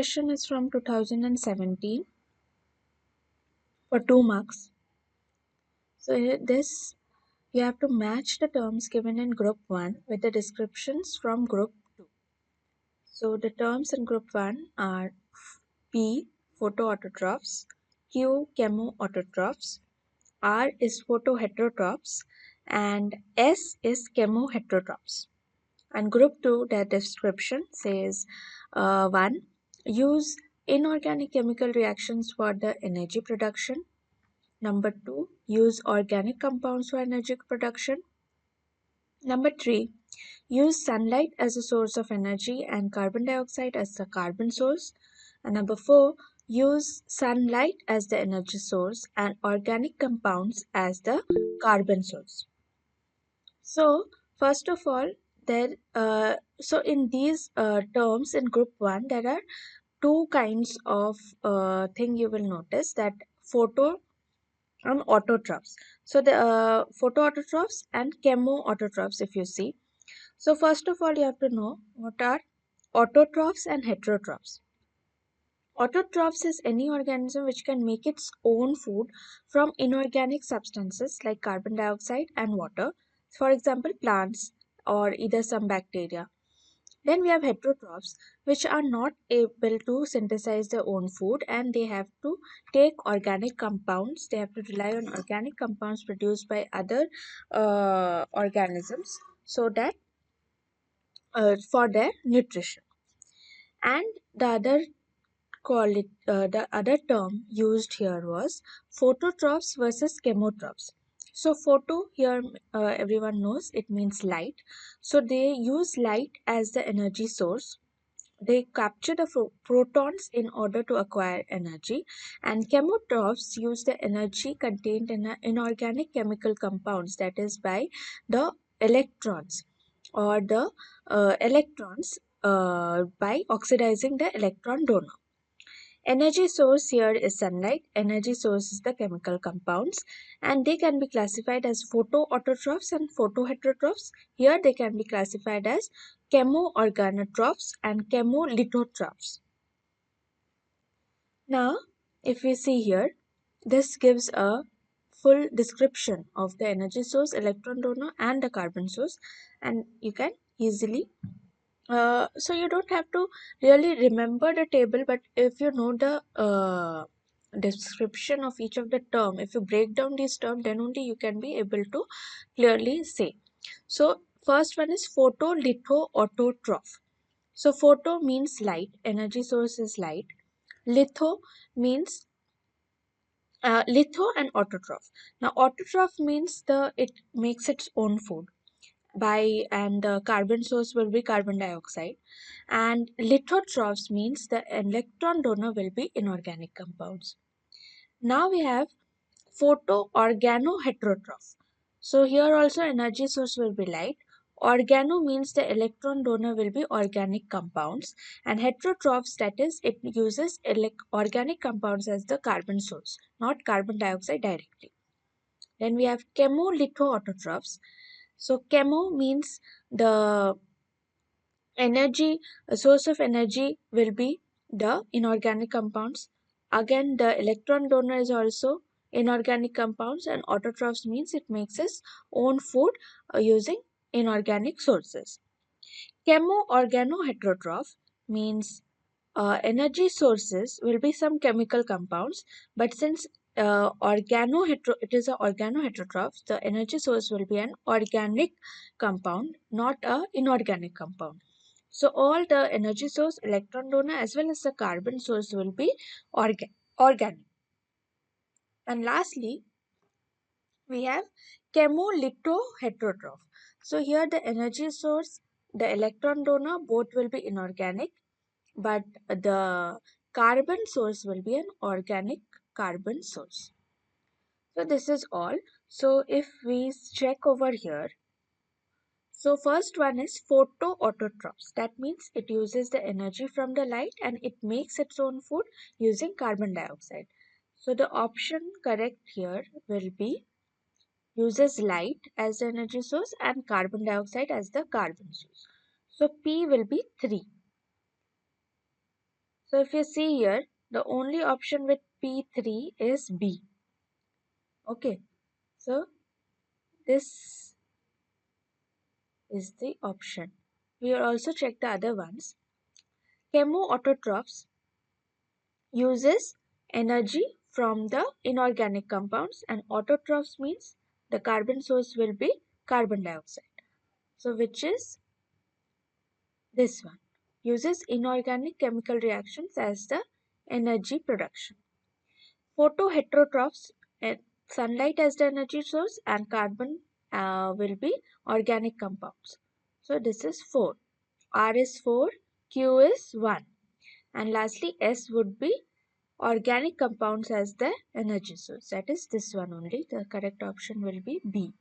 question is from 2017 for 2 marks. So this you have to match the terms given in group 1 with the descriptions from group 2. So the terms in group 1 are P photoautotrophs, Q chemoautotrophs, R is photoheterotrophs, and S is chemoheterotrophs. And group 2, the description says 1. Use inorganic chemical reactions for the energy production. Number 2. Use organic compounds for energy production. Number 3. Use sunlight as a source of energy and carbon dioxide as the carbon source. And number 4. Use sunlight as the energy source and organic compounds as the carbon source. So, first of all, so in these terms in group 1, there are two kinds of thing you will notice, that photo and autotrophs. So the photoautotrophs and chemoautotrophs, if you see. So first of all, you have to know what are autotrophs and heterotrophs. Autotrophs is any organism which can make its own food from inorganic substances like carbon dioxide and water, for example, plants or either some bacteria. Then we have heterotrophs, which are not able to synthesize their own food and they have to take organic compounds. They have to rely on organic compounds produced by other organisms so that for their nutrition. And the other term used here was phototrophs versus chemotrophs. So photo here, everyone knows it means light. So they use light as the energy source. They capture the protons in order to acquire energy, and chemotrophs use the energy contained in inorganic chemical compounds, that is by the electrons or the electrons by oxidizing the electron donor. Energy source here is sunlight. Energy source is the chemical compounds, and they can be classified as photoautotrophs and photoheterotrophs. Here they can be classified as chemoorganotrophs and chemolithotrophs. Now, if we see here, this gives a full description of the energy source, electron donor, and the carbon source, and you can easily so you don't have to really remember the table, but if you know the description of each of the term, if you break down these terms, then only you can be able to clearly say. So first one is photolithoautotroph. So photo means light, energy source is light. Litho means litho and autotroph. Now autotroph means it makes its own food by, and the carbon source will be carbon dioxide, and lithotrophs means the electron donor will be inorganic compounds. Now we have photoorganoheterotroph. So here also energy source will be light. Organo means the electron donor will be organic compounds, and heterotrophs, that is it uses organic compounds as the carbon source, not carbon dioxide directly. Then we have chemolithoautotrophs. So chemo means the energy, a source of energy will be the inorganic compounds. Again, the electron donor is also inorganic compounds, and autotrophs means it makes its own food using inorganic sources. Chemoorganoheterotroph means energy sources will be some chemical compounds, but since it is an organoheterotroph, the energy source will be an organic compound, not a inorganic compound. So all the energy source, electron donor as well as the carbon source will be organic. And lastly, we have chemolithoheterotroph. So here the energy source, the electron donor, both will be inorganic, but the carbon source will be an organic carbon source. So this is all. So if we check over here, so first one is photoautotrophs. That means it uses the energy from the light and it makes its own food using carbon dioxide. So the option correct here will be uses light as the energy source and carbon dioxide as the carbon source. So P will be 3. So if you see here, the only option with P3 is B. Okay, so this is the option. We will also check the other ones. Chemoautotrophs uses energy from the inorganic compounds, and autotrophs means the carbon source will be carbon dioxide. So which is this one? Uses inorganic chemical reactions as the energy production. Photoheterotrophs, sunlight as the energy source, and carbon will be organic compounds. So this is 4. R is 4, Q is 1. And lastly, S would be organic compounds as the energy source. That is this one only. The correct option will be B.